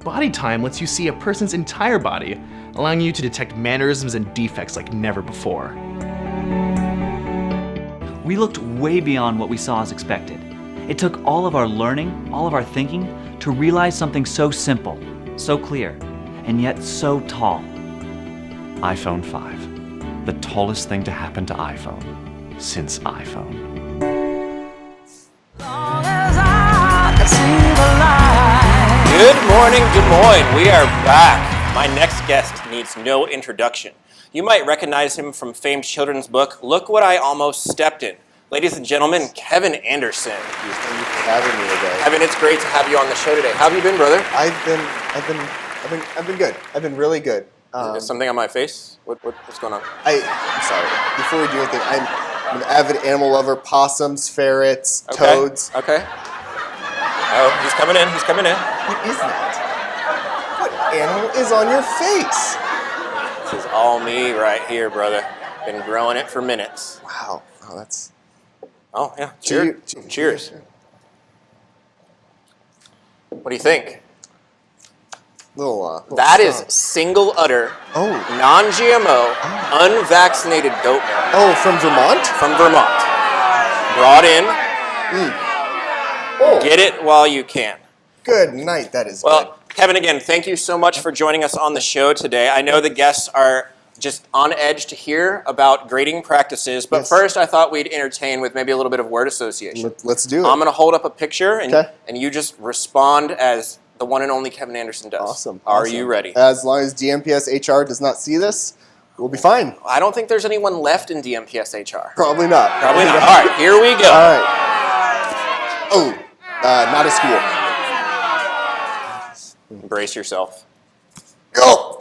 Body time lets you see a person's entire body, allowing you to detect mannerisms and defects like never before. We looked way beyond what we saw as expected. It took all of our learning, all of our thinking, to realize something so simple, so clear, and yet so tall. iPhone 5, the tallest thing to happen to iPhone since iPhone. Good morning, Des Moines. We are back. My next guest needs no introduction. You might recognize him from famed children's book, Look What I Almost Stepped In. Ladies and gentlemen, Kevin Anderson. Thank you for having me today. Kevin, it's great to have you on the show today. How have you been, brother? I've been good. I've been really good. Is something on my face? What's going on? I'm sorry. Before we do anything, I'm an avid animal lover. Possums, ferrets, toads. Okay. Oh, he's coming in. He's coming in. What is that? What animal is on your face? This is all me right here, brother. Been growing it for minutes. Wow. Oh, that's... Oh, yeah. Cheers. What do you think? Little That is strong. single udder, Oh. non-GMO, unvaccinated goat milk. Oh, from Vermont? From Vermont. Brought in. Oh. Get it while you can. Good night. That is Well, Kevin, again, thank you so much for joining us on the show today. I know the guests are just on edge to hear about grading practices, but Yes. first I thought we'd entertain with maybe a little bit of word association. Let's do it. I'm going to hold up a picture, and, Okay. and you just respond as the one and only Kevin Anderson does. Awesome. Are you ready? As long as DMPS HR does not see this, we'll be fine. I don't think there's anyone left in DMPS HR. Probably not. Probably not. All right, here we go. All right. Oh, not a school. Brace yourself. Oh.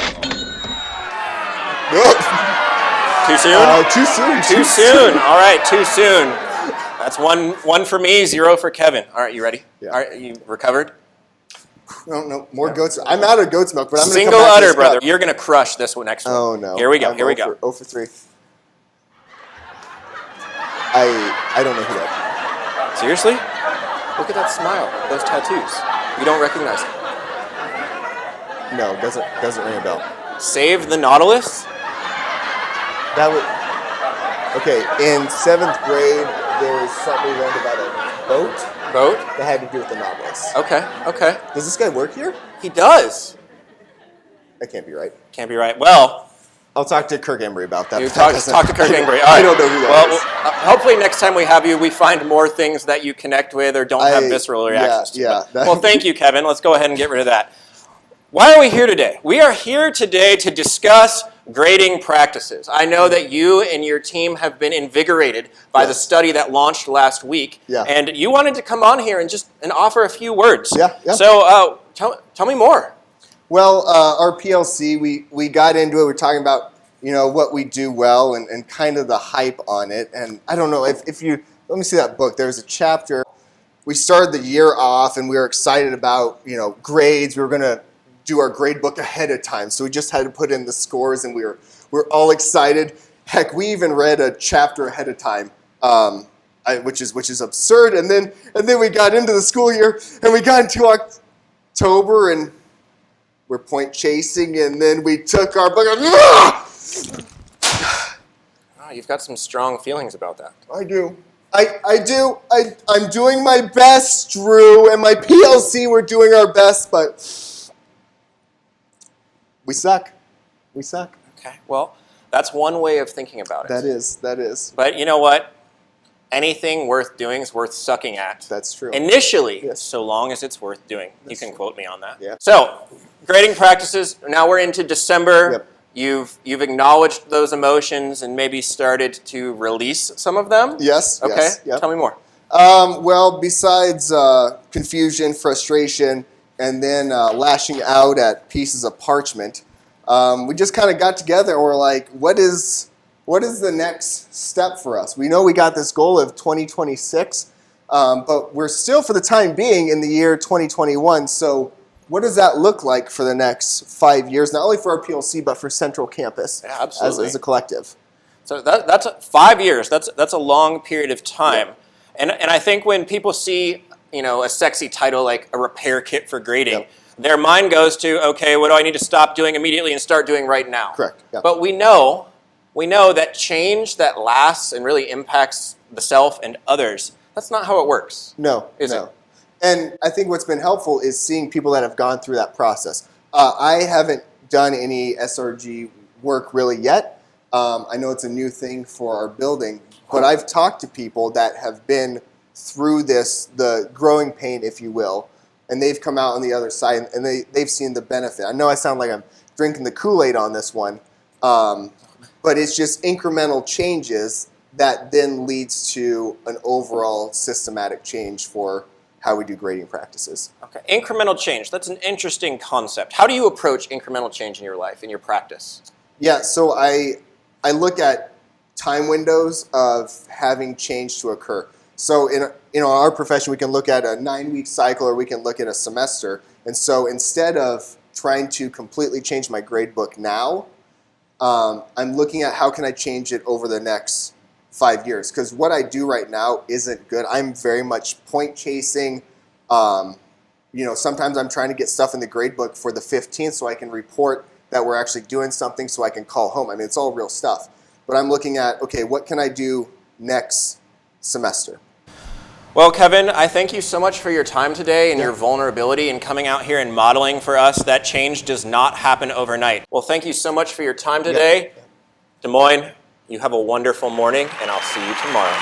Too soon? Too soon. Too soon. All right, too soon. That's one for me, 0 for Kevin. All right, you ready? Yeah. All right, you recovered? No, more goats. I'm out of goat's milk, but I'm going to Single come back to udder, this brother. cup. You're going to crush this one next one. Oh, no. Here we go. I'm Here we 0 go. for 3. I don't know who that Seriously? Look at that smile, those tattoos. You don't recognize them. is. No, doesn't ring a bell. Save the Nautilus? That would... Okay, in 7th grade, there was something we learned about a boat that had to do with the Nautilus. Okay. Does this guy work here? He does. That can't be right. Can't be right. Well, I'll talk to Kirk Embry about that. you but that talk to Kirk doesn't- Embry. All right. I don't know who that is. Hopefully next time we have you, we find more things that you connect with or don't have visceral reactions to. yeah. But- well, thank you, Kevin. Let's go ahead and get rid of that. Why are we here today? We are here today to discuss grading practices. I know that you and your team have been invigorated by the study that launched last week, and you wanted to come on here and offer a few words. Yeah. So tell me more. Well, our PLC, we got into it. We're talking about what we do well and kind of the hype on it. And I don't know if you let me see that book. There's a chapter. We started the year off, and we were excited about grades. We were going to do our grade book ahead of time, so we just had to put in the scores, and we were all excited. Heck, we even read a chapter ahead of time, which is absurd. And then we got into the school year, and we got into October, and we're point chasing, and then we took our book. You've got some strong feelings about that. I do. I do. I'm doing my best, Drew, and my PLC, we're doing our best, but we suck. We suck. Okay, well, that's one way of thinking about it. That is. But you know what? Anything worth doing is worth sucking at. That's true. Initially, Yes. so long as it's worth doing. You can quote me on that. Yeah. So, grading practices, now we're into December. Yep. You've acknowledged those emotions and maybe started to release some of them? Yes. Okay, Yes, yep. tell me more. Well, besides confusion, frustration, and then lashing out at pieces of parchment, we just kind of got together and we're like, what is the next step for us? We know we got this goal of 2026, but we're still, for the time being, in the year 2021. So what does that look like for the next 5 years, not only for our PLC, but for Central Campus as a collective? So that's 5 years. That's a long period of time. Yeah. And I think when people see a sexy title like a repair kit for grading, their mind goes to, okay, what do I need to stop doing immediately and start doing right now? Correct. Yeah. But we know that change that lasts and really impacts the self and others, that's not how it works. No, Is no. it? And I think what's been helpful is seeing people that have gone through that process. I haven't done any SRG work really yet. I know it's a new thing for our building, but I've talked to people that have been through this, the growing pain, if you will, and they've come out on the other side and they've seen the benefit. I know I sound like I'm drinking the Kool-Aid on this one, but it's just incremental changes that then leads to an overall systematic change for how we do grading practices. Okay, incremental change, that's an interesting concept. How do you approach incremental change in your life, in your practice? Yeah, so I look at time windows of having change to occur. So in our profession, we can look at a 9-week cycle or we can look at a semester. And so instead of trying to completely change my grade book now, I'm looking at how can I change it over the next 5 years. Because what I do right now isn't good. I'm very much point chasing. Sometimes I'm trying to get stuff in the grade book for the 15th so I can report that we're actually doing something so I can call home. I mean, it's all real stuff. But I'm looking at, okay, what can I do next semester? Well, Kevin, I thank you so much for your time today and your vulnerability and coming out here and modeling for us that change does not happen overnight. Well, thank you so much for your time today. Des Moines, you have a wonderful morning, and I'll see you tomorrow.